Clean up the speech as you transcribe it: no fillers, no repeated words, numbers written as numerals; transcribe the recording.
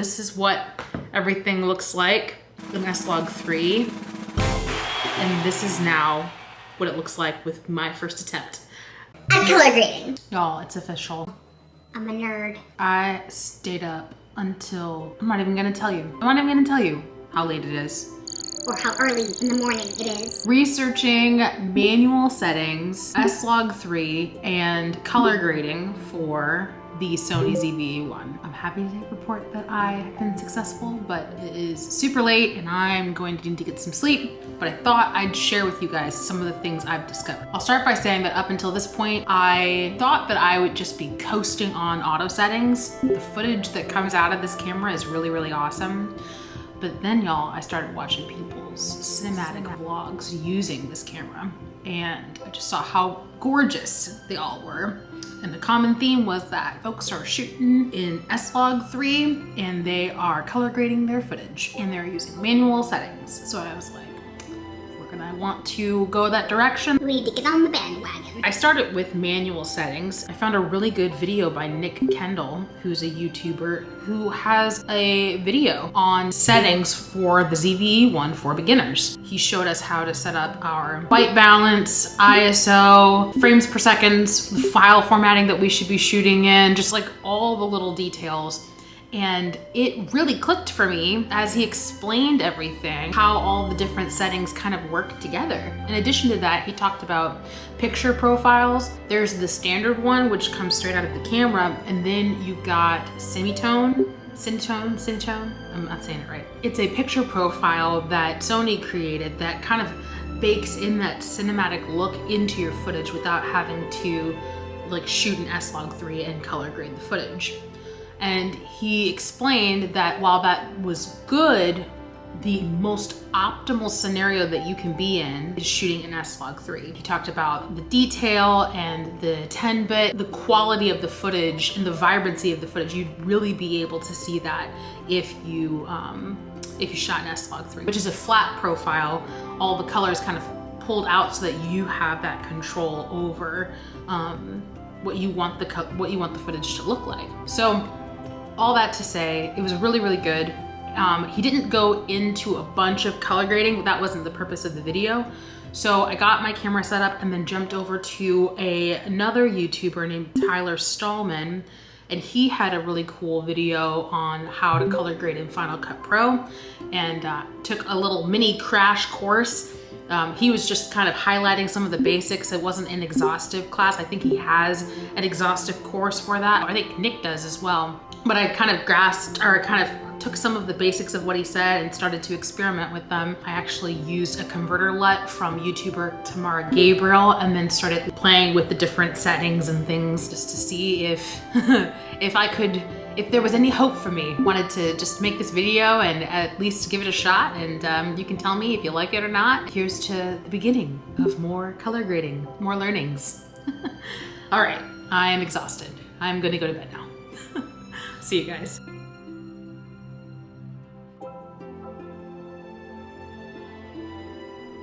This is what everything looks like in S-Log3. And this is now what it looks like with my first attempt. I'm color grading. Y'all, it's official. I'm a nerd. I stayed up until, I'm not even gonna tell you. I'm not even gonna tell you how late it is. Or how early in the morning it is. Researching manual settings, S-Log3, and color grading for the Sony ZV-E1. I'm happy to report that I have been successful, but it is super late and I'm going to need to get some sleep. But I thought I'd share with you guys some of the things I've discovered. I'll start by saying that up until this point, I thought that I would just be coasting on auto settings. The footage that comes out of this camera is really, really awesome. But then y'all, I started watching people's cinematic vlogs using this camera, and I just saw how gorgeous they all were. And the common theme was that folks are shooting in S-Log3 and they are color grading their footage and they're using manual settings. So I was like, we're gonna want to go that direction. We need to get on the bandwagon. I started with manual settings. I found a really good video by Nick Kendall, who's a YouTuber who has a video on settings for the ZV-E1 for beginners. He showed us how to set up our white balance, ISO, frames per second, the file formatting that we should be shooting in, just like all the little details. And it really clicked for me as he explained everything, how all the different settings kind of work together. In addition to that, he talked about picture profiles. There's the standard one, which comes straight out of the camera, and then you've got semitone, I'm not saying it right. It's a picture profile that Sony created that kind of bakes in that cinematic look into your footage without having to like shoot an S-Log3 and color grade the footage. And he explained that while that was good, the most optimal scenario that you can be in is shooting an S-Log3. He talked about the detail and the 10-bit, the quality of the footage and the vibrancy of the footage. You'd really be able to see that if you shot an S-Log3, which is a flat profile. All the colors kind of pulled out so that you have that control over what you want the footage to look like. So all that to say, it was really, really good. He didn't go into a bunch of color grading, but that wasn't the purpose of the video. So I got my camera set up and then jumped over to another YouTuber named Tyler Stallman, and he had a really cool video on how to color grade in Final Cut Pro, and took a little mini crash course. He was just kind of highlighting some of the basics. It wasn't an exhaustive class. I think he has an exhaustive course for that. I think Nick does as well. But I kind of took some of the basics of what he said and started to experiment with them. I actually used a converter LUT from YouTuber Tamara Gabriel and then started playing with the different settings and things just to see if if there was any hope for me. Wanted to just make this video and at least give it a shot, and you can tell me if you like it or not. Here's to the beginning of more color grading, more learnings. All right, I am exhausted. I'm gonna go to bed now. See you guys.